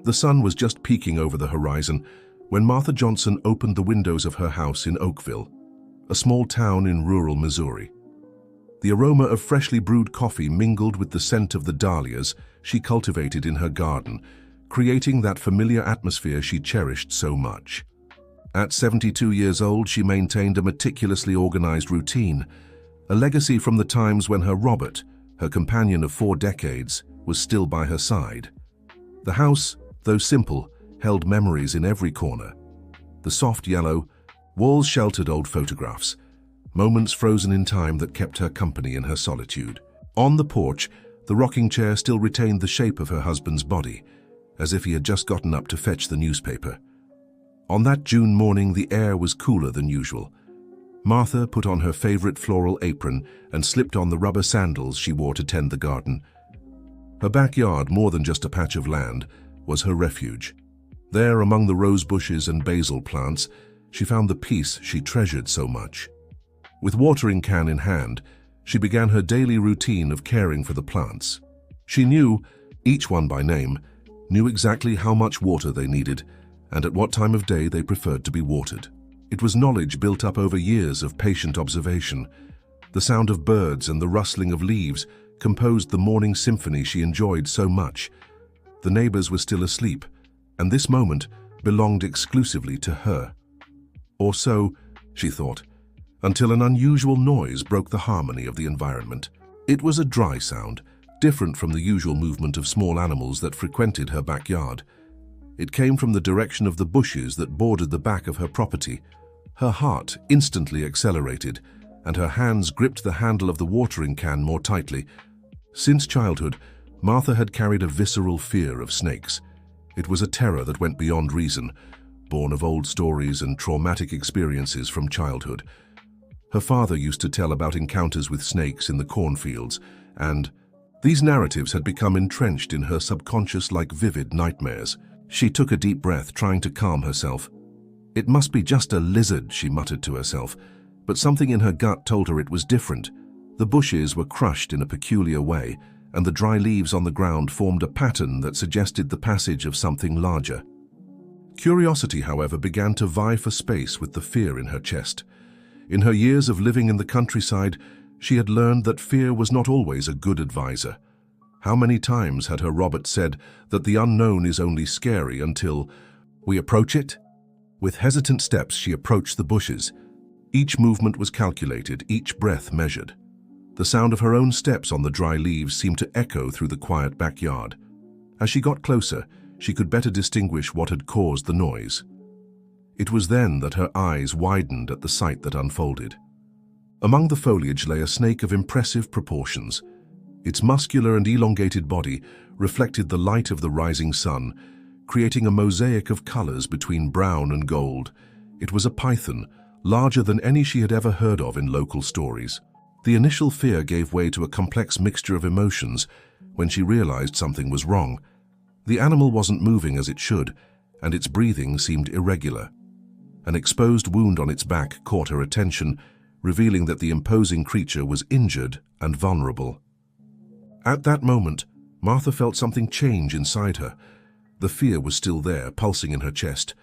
The sun was just peeking over the horizon when Martha Johnson opened the windows of her house in Oakville, a small town in rural Missouri. The aroma of freshly brewed coffee mingled with the scent of the dahlias she cultivated in her garden, creating that familiar atmosphere she cherished so much. At 72 years old, she maintained a meticulously organized routine, a legacy from the times when her Robert, her companion of 4 decades, was still by her side. The house, though simple, held memories in every corner. The soft yellow walls sheltered old photographs, moments frozen in time that kept her company in her solitude. On the porch, the rocking chair still retained the shape of her husband's body, as if he had just gotten up to fetch the newspaper. On that June morning, the air was cooler than usual. Martha put on her favorite floral apron and slipped on the rubber sandals she wore to tend the garden. Her backyard, more than just a patch of land, was her refuge. There, among the rose bushes and basil plants, she found the peace she treasured so much. With watering can in hand, she began her daily routine of caring for the plants. She knew, each one by name, knew exactly how much water they needed and at what time of day they preferred to be watered. It was knowledge built up over years of patient observation. The sound of birds and the rustling of leaves composed the morning symphony she enjoyed so much. The neighbors were still asleep, and this moment belonged exclusively to her. Or so, she thought, until an unusual noise broke the harmony of the environment. It was a dry sound, different from the usual movement of small animals that frequented her backyard. It came from the direction of the bushes that bordered the back of her property. Her heart instantly accelerated, and her hands gripped the handle of the watering can more tightly. Since childhood, Martha had carried a visceral fear of snakes. It was a terror that went beyond reason, born of old stories and traumatic experiences from childhood. Her father used to tell about encounters with snakes in the cornfields, and these narratives had become entrenched in her subconscious like vivid nightmares. She took a deep breath, trying to calm herself. It must be just a lizard, she muttered to herself, but something in her gut told her it was different. The bushes were crushed in a peculiar way, and the dry leaves on the ground formed a pattern that suggested the passage of something larger. Curiosity, however, began to vie for space with the fear in her chest. In her years of living in the countryside, she had learned that fear was not always a good advisor. How many times had her Robert said that the unknown is only scary until we approach it? With hesitant steps, she approached the bushes. Each movement was calculated, each breath measured. The sound of her own steps on the dry leaves seemed to echo through the quiet backyard. As she got closer, she could better distinguish what had caused the noise. It was then that her eyes widened at the sight that unfolded. Among the foliage lay a snake of impressive proportions. Its muscular and elongated body reflected the light of the rising sun, creating a mosaic of colors between brown and gold. It was a python, larger than any she had ever heard of in local stories. The initial fear gave way to a complex mixture of emotions when she realized something was wrong. The animal wasn't moving as it should, and its breathing seemed irregular. An exposed wound on its back caught her attention, revealing that the imposing creature was injured and vulnerable. At that moment, Martha felt something change inside her. The fear was still there, pulsing in her chest,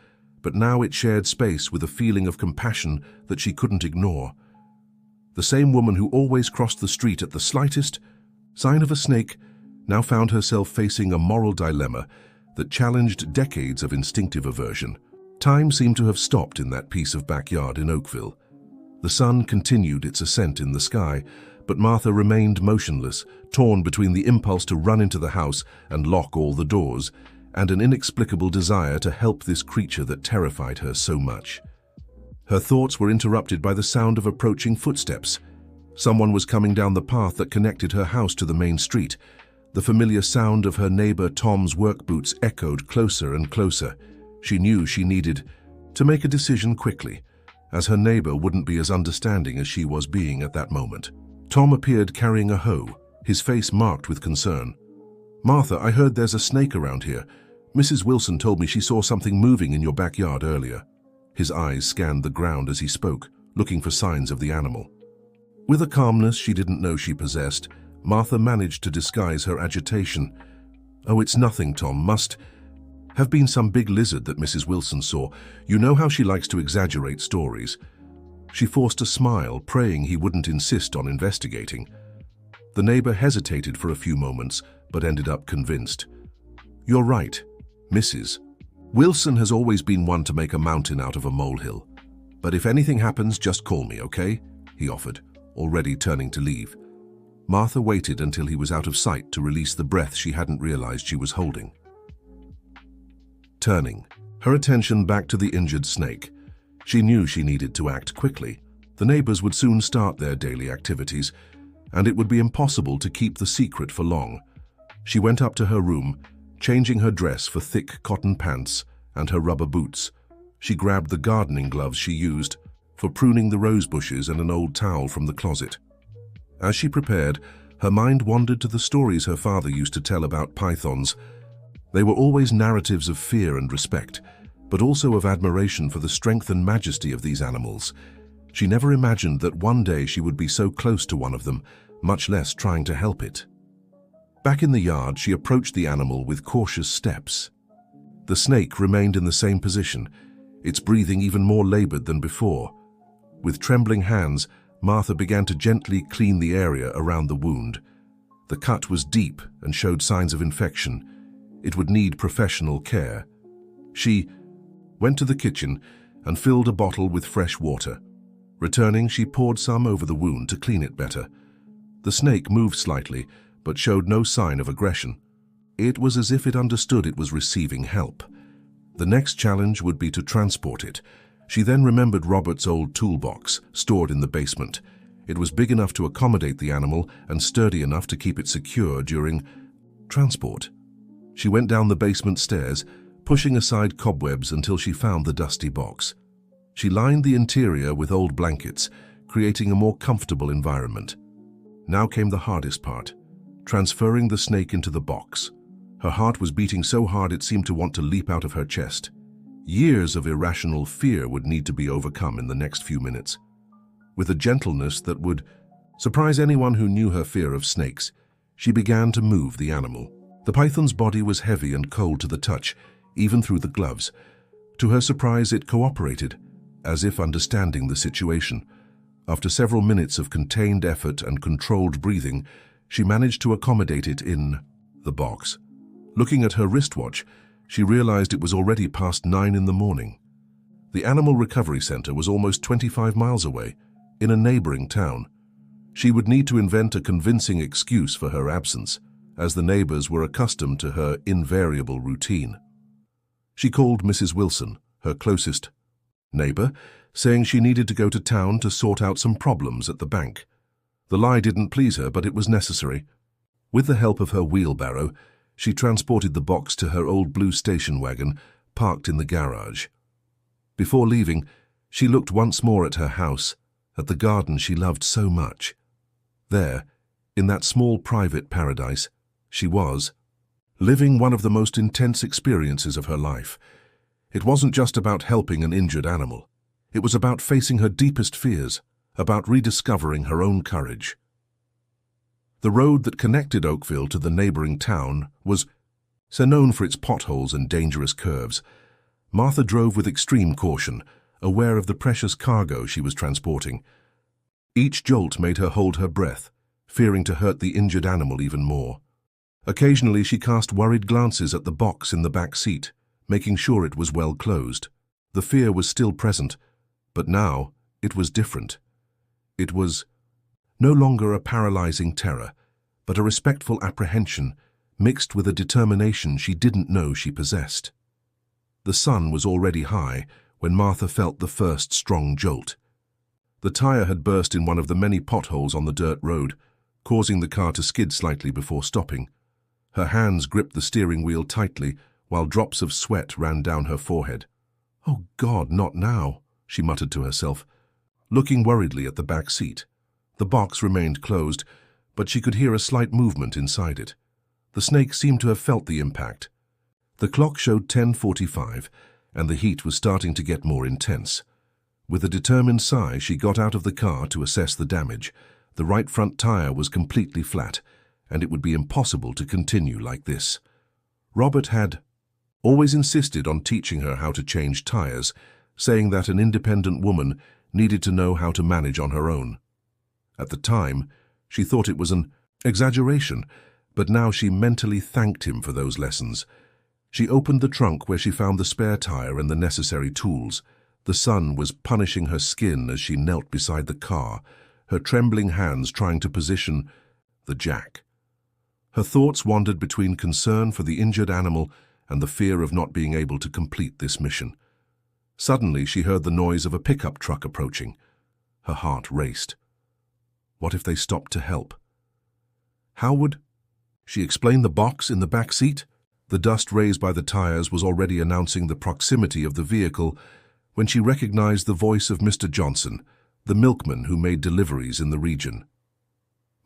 but now it shared space with a feeling of compassion that she couldn't ignore. The same woman who always crossed the street at the slightest sign of a snake now found herself facing a moral dilemma that challenged decades of instinctive aversion. Time seemed to have stopped in that piece of backyard in Oakville. The sun continued its ascent in the sky, but Martha remained motionless, torn between the impulse to run into the house and lock all the doors, and an inexplicable desire to help this creature that terrified her so much. Her thoughts were interrupted by the sound of approaching footsteps. Someone was coming down the path that connected her house to the main street. The familiar sound of her neighbor Tom's work boots echoed closer and closer. She knew she needed to make a decision quickly, as her neighbor wouldn't be as understanding as she was being at that moment. Tom appeared carrying a hoe, his face marked with concern. "Martha, I heard there's a snake around here. Mrs. Wilson told me she saw something moving in your backyard earlier." His eyes scanned the ground as he spoke, looking for signs of the animal. With a calmness she didn't know she possessed, Martha managed to disguise her agitation. "Oh, it's nothing, Tom. Have been some big lizard that Mrs. Wilson saw. You know how she likes to exaggerate stories. She forced a smile, praying he wouldn't insist on investigating. The neighbor hesitated for a few moments, but ended up convinced. You're right, Mrs. Wilson has always been one to make a mountain out of a molehill. But if anything happens, just call me, okay? He offered, already turning to leave. Martha waited until he was out of sight to release the breath she hadn't realized she was holding. Turning, her attention back to the injured snake. She knew she needed to act quickly. The neighbors would soon start their daily activities, and it would be impossible to keep the secret for long. She went up to her room, changing her dress for thick cotton pants and her rubber boots. She grabbed the gardening gloves she used for pruning the rose bushes and an old towel from the closet. As she prepared, her mind wandered to the stories her father used to tell about pythons. They were always narratives of fear and respect, but also of admiration for the strength and majesty of these animals. She never imagined that one day she would be so close to one of them, much less trying to help it. Back in the yard, she approached the animal with cautious steps. The snake remained in the same position, its breathing even more labored than before. With trembling hands, Martha began to gently clean the area around the wound. The cut was deep and showed signs of infection. It would need professional care. She went to the kitchen and filled a bottle with fresh water. Returning, she poured some over the wound to clean it better. The snake moved slightly, but showed no sign of aggression. It was as if it understood it was receiving help. The next challenge would be to transport it. She then remembered Robert's old toolbox, stored in the basement. It was big enough to accommodate the animal and sturdy enough to keep it secure during transport. She went down the basement stairs, pushing aside cobwebs until she found the dusty box. She lined the interior with old blankets, creating a more comfortable environment. Now came the hardest part, transferring the snake into the box. Her heart was beating so hard it seemed to want to leap out of her chest. Years of irrational fear would need to be overcome in the next few minutes. With a gentleness that would surprise anyone who knew her fear of snakes, she began to move the animal. The python's body was heavy and cold to the touch, even through the gloves. To her surprise, it cooperated, as if understanding the situation. After several minutes of contained effort and controlled breathing, she managed to accommodate it in the box. Looking at her wristwatch, she realized it was already past 9 in the morning. The Animal Recovery Center was almost 25 miles away, in a neighboring town. She would need to invent a convincing excuse for her absence, as the neighbors were accustomed to her invariable routine. She called Mrs. Wilson, her closest neighbor, saying she needed to go to town to sort out some problems at the bank. The lie didn't please her, but it was necessary. With the help of her wheelbarrow, she transported the box to her old blue station wagon, parked in the garage. Before leaving, she looked once more at her house, at the garden she loved so much. There, in that small private paradise, she was, living one of the most intense experiences of her life. It wasn't just about helping an injured animal. It was about facing her deepest fears, about rediscovering her own courage. The road that connected Oakville to the neighboring town was so known for its potholes and dangerous curves. Martha drove with extreme caution, aware of the precious cargo she was transporting. Each jolt made her hold her breath, fearing to hurt the injured animal even more. Occasionally she cast worried glances at the box in the back seat, making sure it was well closed. The fear was still present, but now it was different. It was no longer a paralyzing terror, but a respectful apprehension mixed with a determination she didn't know she possessed. The sun was already high when Martha felt the first strong jolt. The tire had burst in one of the many potholes on the dirt road, causing the car to skid slightly before stopping. Her hands gripped the steering wheel tightly while drops of sweat ran down her forehead. "Oh God, not now," she muttered to herself, looking worriedly at the back seat. The box remained closed, but she could hear a slight movement inside it. The snake seemed to have felt the impact. The clock showed 10:45, and the heat was starting to get more intense. With a determined sigh, she got out of the car to assess the damage. The right front tire was completely flat, and it would be impossible to continue like this. Robert had always insisted on teaching her how to change tires, saying that an independent woman needed to know how to manage on her own. At the time, she thought it was an exaggeration, but now she mentally thanked him for those lessons. She opened the trunk where she found the spare tire and the necessary tools. The sun was punishing her skin as she knelt beside the car, her trembling hands trying to position the jack. Her thoughts wandered between concern for the injured animal and the fear of not being able to complete this mission. Suddenly, she heard the noise of a pickup truck approaching. Her heart raced. What if they stopped to help? How would she explain the box in the back seat? The dust raised by the tires was already announcing the proximity of the vehicle when she recognized the voice of Mr. Johnson, the milkman who made deliveries in the region.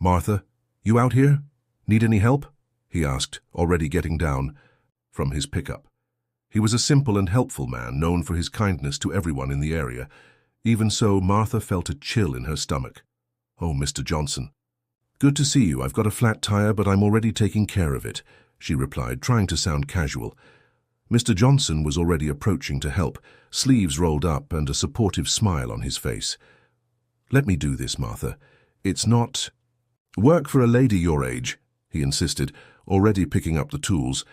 "Martha, you out here? Need any help?" he asked, already getting down from his pickup. He was a simple and helpful man, known for his kindness to everyone in the area. Even so, Martha felt a chill in her stomach. "Oh, Mr. Johnson. Good to see you. I've got a flat tire, but I'm already taking care of it," she replied, trying to sound casual. Mr. Johnson was already approaching to help, sleeves rolled up and a supportive smile on his face. "Let me do this, Martha. It's not work for a lady your age," he insisted, already picking up the tools.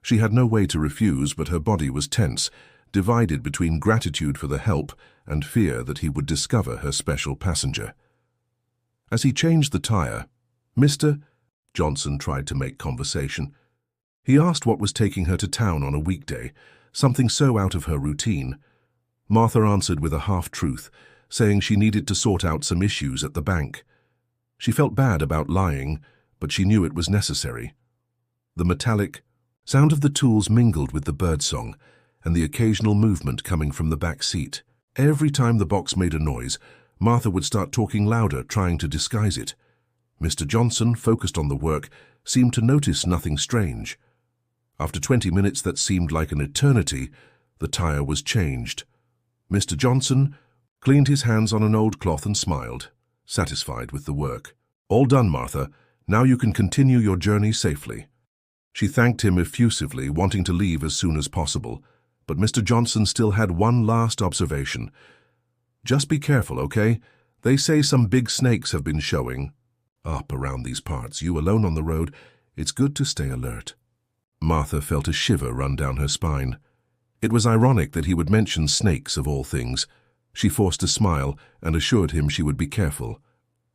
She had no way to refuse, but her body was tense, divided between gratitude for the help and fear that he would discover her special passenger. As he changed the tire, "Mr. Johnson tried to make conversation. He asked what was taking her to town on a weekday, something so out of her routine. Martha answered with a half-truth, saying she needed to sort out some issues at the bank. She felt bad about lying, but she knew it was necessary. The metallic sound of the tools mingled with the birdsong and the occasional movement coming from the back seat. Every time the box made a noise, Martha would start talking louder, trying to disguise it. Mr. Johnson, focused on the work, seemed to notice nothing strange. After 20 minutes that seemed like an eternity, the tire was changed. Mr. Johnson cleaned his hands on an old cloth and smiled, satisfied with the work. "All done, Martha. Now you can continue your journey safely." She thanked him effusively, wanting to leave as soon as possible, but Mr. Johnson still had one last observation. "Just be careful, okay? They say some big snakes have been showing up around these parts. You alone on the road, it's good to stay alert." Martha felt a shiver run down her spine. It was ironic that he would mention snakes of all things. She forced a smile and assured him she would be careful.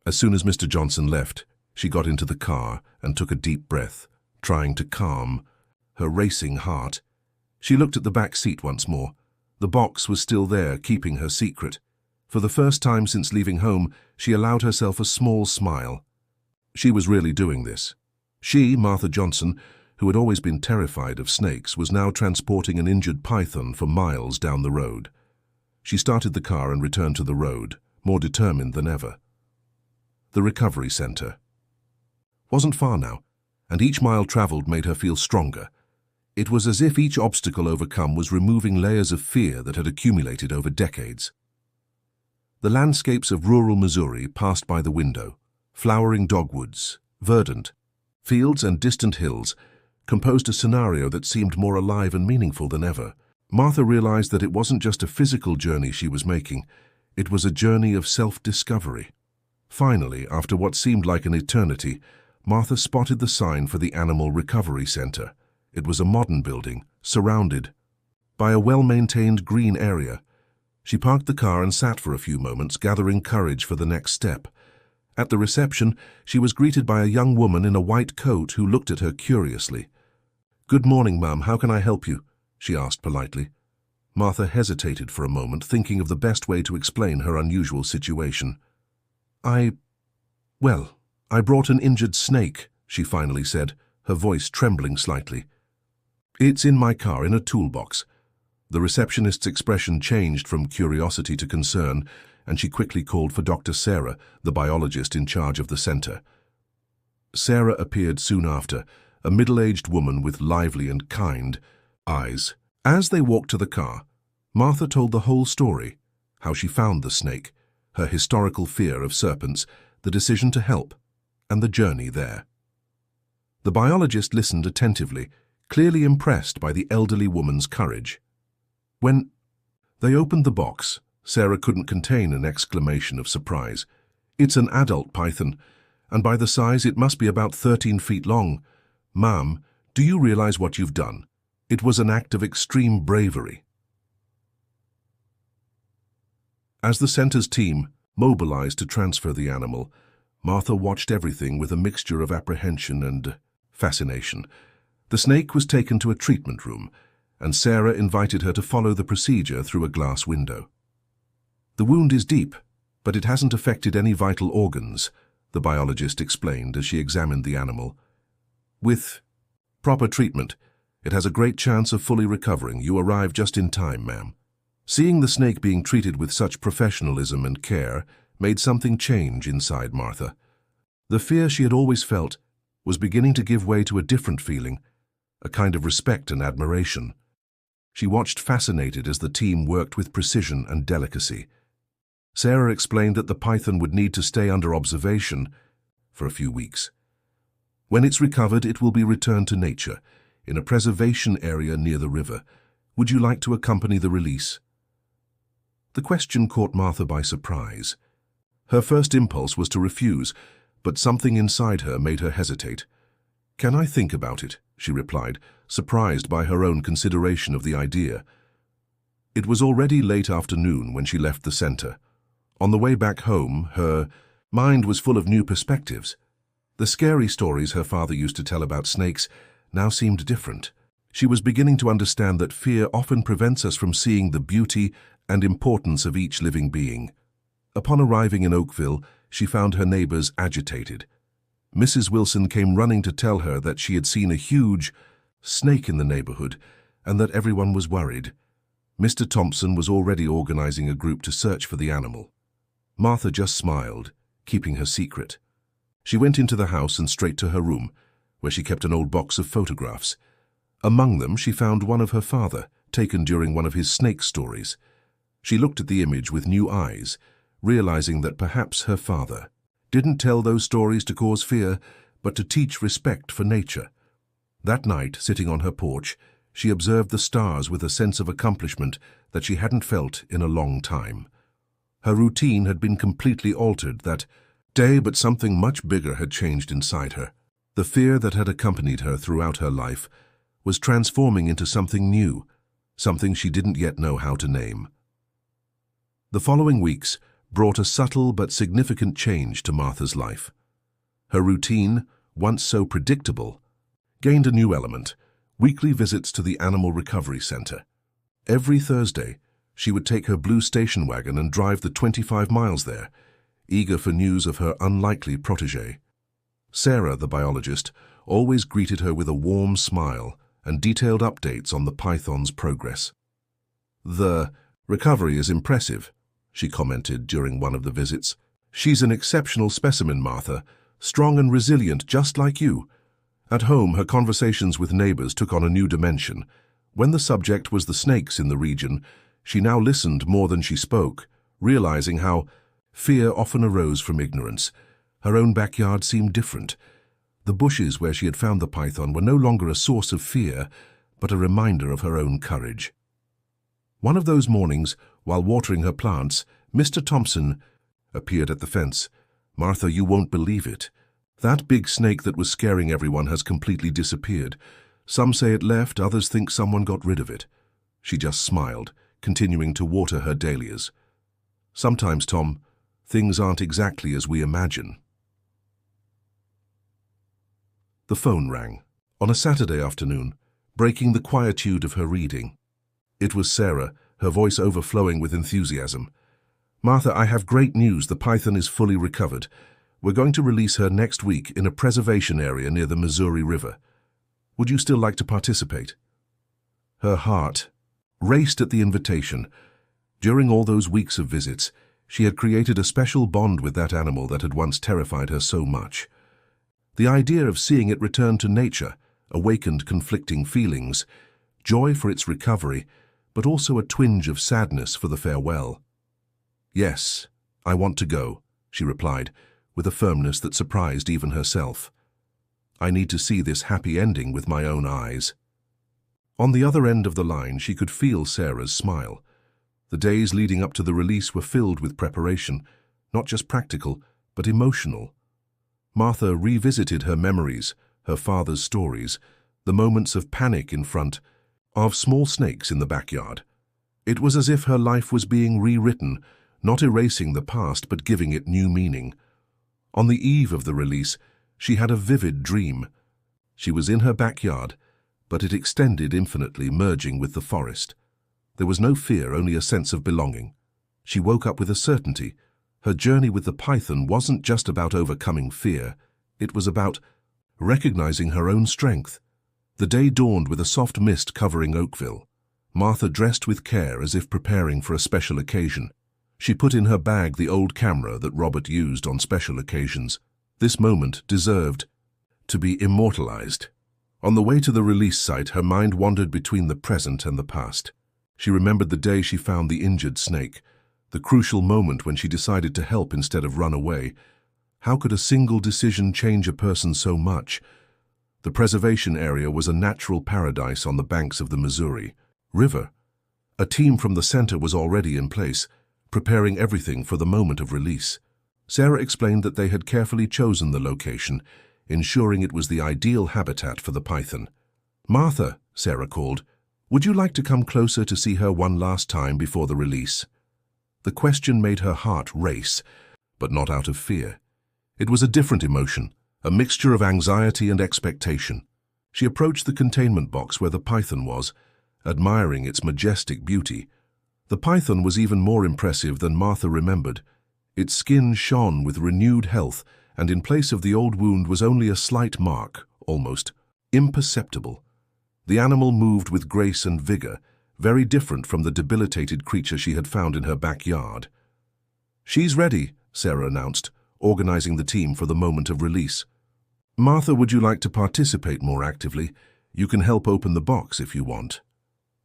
As soon as Mr. Johnson left, she got into the car and took a deep breath, trying to calm her racing heart. She looked at the back seat once more. The box was still there, keeping her secret. For the first time since leaving home, she allowed herself a small smile. She was really doing this. She, Martha Johnson, who had always been terrified of snakes, was now transporting an injured python for miles down the road. She started the car and returned to the road, more determined than ever. The recovery center wasn't far now, and each mile traveled made her feel stronger. It was as if each obstacle overcome was removing layers of fear that had accumulated over decades. The landscapes of rural Missouri passed by the window, flowering dogwoods, verdant fields and distant hills, composed a scenario that seemed more alive and meaningful than ever. Martha realized that it wasn't just a physical journey she was making, it was a journey of self-discovery. Finally, after what seemed like an eternity, Martha spotted the sign for the Animal Recovery Center. It was a modern building, surrounded by a well-maintained green area. She parked the car and sat for a few moments, gathering courage for the next step. At the reception, she was greeted by a young woman in a white coat who looked at her curiously. "Good morning, ma'am. How can I help you?" she asked politely. Martha hesitated for a moment, thinking of the best way to explain her unusual situation. I brought an injured snake," she finally said, her voice trembling slightly. "It's in my car, in a toolbox." The receptionist's expression changed from curiosity to concern, and she quickly called for Dr. Sarah, the biologist in charge of the center. Sarah appeared soon after, a middle-aged woman with lively and kind eyes. As they walked to the car, Martha told the whole story, how she found the snake, her historical fear of serpents, the decision to help, and the journey there. The biologist listened attentively, clearly impressed by the elderly woman's courage. When they opened the box, Sarah couldn't contain an exclamation of surprise. "It's an adult python, and by the size it must be about 13 feet long. Ma'am, do you realize what you've done? It was an act of extreme bravery." As the center's team mobilized to transfer the animal, Martha watched everything with a mixture of apprehension and fascination. The snake was taken to a treatment room, and Sarah invited her to follow the procedure through a glass window. "The wound is deep, but it hasn't affected any vital organs," the biologist explained as she examined the animal. "With proper treatment, it has a great chance of fully recovering. You arrived just in time, ma'am." Seeing the snake being treated with such professionalism and care made something change inside Martha. The fear she had always felt was beginning to give way to a different feeling, a kind of respect and admiration. She watched fascinated as the team worked with precision and delicacy. Sarah explained that the python would need to stay under observation for a few weeks. When it's recovered, it will be returned to nature in a preservation area near the river. Would you like to accompany the release? The question caught Martha by surprise. Her first impulse was to refuse, but something inside her made her hesitate. "Can I think about it?" she replied, surprised by her own consideration of the idea. It was already late afternoon when she left the center. On the way back home, her mind was full of new perspectives. The scary stories her father used to tell about snakes now seemed different. She was beginning to understand that fear often prevents us from seeing the beauty and importance of each living being. Upon arriving in Oakville, she found her neighbors agitated. Mrs. Wilson came running to tell her that she had seen a huge snake in the neighborhood and that everyone was worried. Mr. Thompson was already organizing a group to search for the animal. Martha just smiled, keeping her secret. She went into the house and straight to her room, where she kept an old box of photographs. Among them, she found one of her father, taken during one of his snake stories. She looked at the image with new eyes, realizing that perhaps her father didn't tell those stories to cause fear, but to teach respect for nature. That night, sitting on her porch, she observed the stars with a sense of accomplishment that she hadn't felt in a long time. Her routine had been completely altered that day, but something much bigger had changed inside her. The fear that had accompanied her throughout her life was transforming into something new, something she didn't yet know how to name. The following weeks brought a subtle but significant change to Martha's life. Her routine, once so predictable, gained a new element: weekly visits to the Animal Recovery Center. Every Thursday, she would take her blue station wagon and drive the 25 miles there, eager for news of her unlikely protégé. Sarah, the biologist, always greeted her with a warm smile and detailed updates on the python's progress. "The recovery is impressive," she commented during one of the visits. "She's an exceptional specimen, Martha, strong and resilient just like you." At home, her conversations with neighbors took on a new dimension. When the subject was the snakes in the region, she now listened more than she spoke, realizing how fear often arose from ignorance. Her own backyard seemed different. The bushes where she had found the python were no longer a source of fear, but a reminder of her own courage. One of those mornings, while watering her plants, Mr. Thompson appeared at the fence. "Martha, you won't believe it. That big snake that was scaring everyone has completely disappeared. Some say it left, others think someone got rid of it." She just smiled, continuing to water her dahlias. "Sometimes, Tom, things aren't exactly as we imagine." The phone rang on a Saturday afternoon, breaking the quietude of her reading. It was Sarah, her voice overflowing with enthusiasm. "Martha, I have great news. The python is fully recovered. We're going to release her next week in a preservation area near the Missouri River. Would you still like to participate?" Her heart raced at the invitation. During all those weeks of visits, she had created a special bond with that animal that had once terrified her so much. The idea of seeing it return to nature awakened conflicting feelings, joy for its recovery, but also a twinge of sadness for the farewell. "Yes, I want to go," she replied, with a firmness that surprised even herself. "I need to see this happy ending with my own eyes." On the other end of the line, she could feel Sarah's smile. The days leading up to the release were filled with preparation, not just practical, but emotional. Martha revisited her memories, her father's stories, the moments of panic in front of small snakes in the backyard. It was as if her life was being rewritten, not erasing the past but giving it new meaning. On the eve of the release, she had a vivid dream. She was in her backyard, but it extended infinitely, merging with the forest. There was no fear, only a sense of belonging. She woke up with a certainty. Her journey with the python wasn't just about overcoming fear. It was about recognizing her own strength. The day dawned with a soft mist covering Oakville. Martha dressed with care as if preparing for a special occasion. She put in her bag the old camera that Robert used on special occasions. This moment deserved to be immortalized. On the way to the release site, her mind wandered between the present and the past. She remembered the day she found the injured snake, the crucial moment when she decided to help instead of run away. How could a single decision change a person so much? The preservation area was a natural paradise on the banks of the Missouri River. A team from the center was already in place, preparing everything for the moment of release. Sarah explained that they had carefully chosen the location, ensuring it was the ideal habitat for the python. "Martha," Sarah called, "would you like to come closer to see her one last time before the release?" The question made her heart race, but not out of fear. It was a different emotion, a mixture of anxiety and expectation. She approached the containment box where the python was, admiring its majestic beauty. The python was even more impressive than Martha remembered. Its skin shone with renewed health, and in place of the old wound was only a slight mark, almost imperceptible. The animal moved with grace and vigor, very different from the debilitated creature she had found in her backyard. "She's ready," Sarah announced, organizing the team for the moment of release. "Martha, would you like to participate more actively? You can help open the box if you want."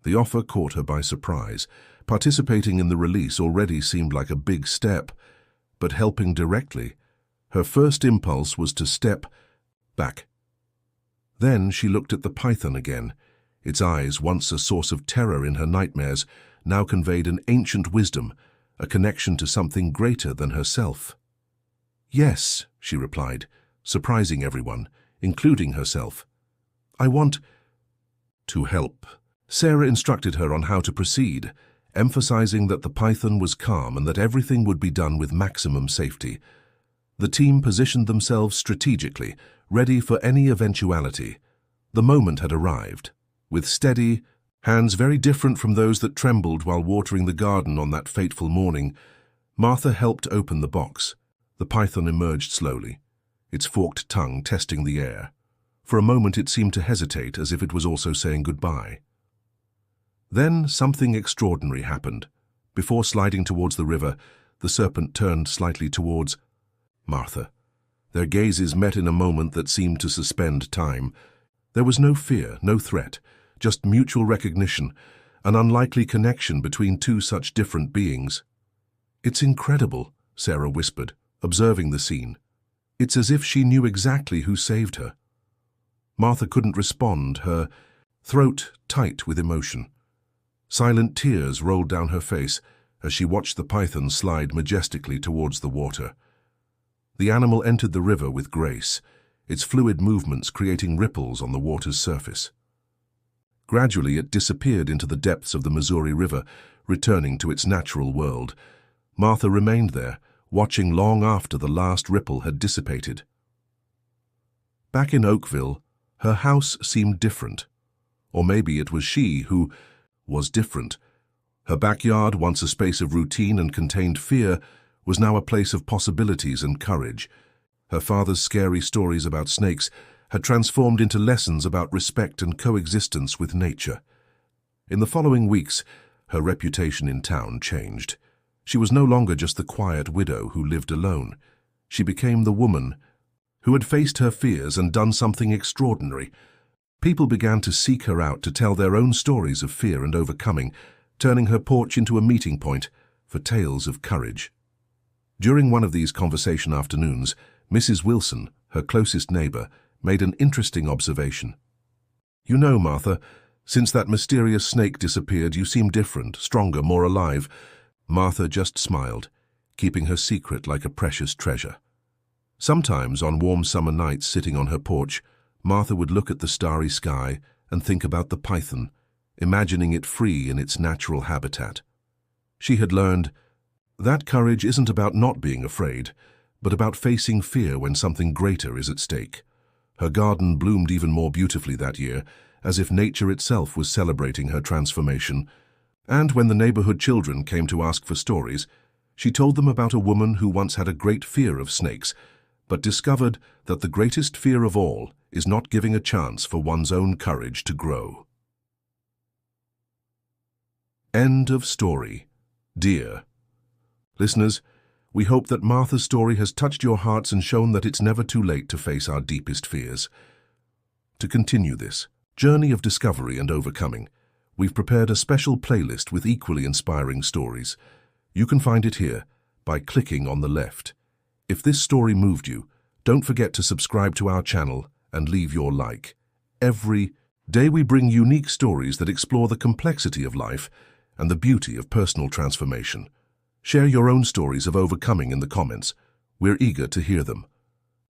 The offer caught her by surprise. Participating in the release already seemed like a big step, but helping directly, her first impulse was to step back. Then she looked at the python again. Its eyes, once a source of terror in her nightmares, now conveyed an ancient wisdom, a connection to something greater than herself. "Yes," she replied, surprising everyone, including herself. "I want to help." Sarah instructed her on how to proceed, emphasizing that the python was calm and that everything would be done with maximum safety. The team positioned themselves strategically, ready for any eventuality. The moment had arrived. With steady hands very different from those that trembled while watering the garden on that fateful morning, Martha helped open the box. The python emerged slowly, its forked tongue testing the air. For a moment it seemed to hesitate, as if it was also saying goodbye. Then something extraordinary happened. Before sliding towards the river, the serpent turned slightly towards Martha. Their gazes met in a moment that seemed to suspend time. There was no fear, no threat, just mutual recognition, an unlikely connection between two such different beings. "It's incredible," Sarah whispered, observing the scene. "It's as if she knew exactly who saved her." Martha couldn't respond, her throat tight with emotion. Silent tears rolled down her face as she watched the python slide majestically towards the water. The animal entered the river with grace, its fluid movements creating ripples on the water's surface. Gradually it disappeared into the depths of the Missouri River, returning to its natural world. Martha remained there, watching long after the last ripple had dissipated. Back in Oakville, her house seemed different. Or maybe it was she who was different. Her backyard, once a space of routine and contained fear, was now a place of possibilities and courage. Her father's scary stories about snakes had transformed into lessons about respect and coexistence with nature. In the following weeks, her reputation in town changed. She was no longer just the quiet widow who lived alone. She became the woman who had faced her fears and done something extraordinary. People began to seek her out to tell their own stories of fear and overcoming, turning her porch into a meeting point for tales of courage. During one of these conversation afternoons, Mrs. Wilson, her closest neighbor, made an interesting observation. "You know, Martha, Since that mysterious snake disappeared, you seem different, stronger, more alive. Martha just smiled, keeping her secret like a precious treasure. Sometimes, on warm summer nights sitting on her porch, Martha would look at the starry sky and think about the python, imagining it free in its natural habitat. She had learned that courage isn't about not being afraid, but about facing fear when something greater is at stake. Her garden bloomed even more beautifully that year, as if nature itself was celebrating her transformation. And when the neighborhood children came to ask for stories, she told them about a woman who once had a great fear of snakes, but discovered that the greatest fear of all is not giving a chance for one's own courage to grow. End of story. Dear listeners, we hope that Martha's story has touched your hearts and shown that it's never too late to face our deepest fears. To continue this journey of discovery and overcoming, we've prepared a special playlist with equally inspiring stories. You can find it here by clicking on the left. If this story moved you, don't forget to subscribe to our channel and leave your like. Every day we bring unique stories that explore the complexity of life and the beauty of personal transformation. Share your own stories of overcoming in the comments. We're eager to hear them.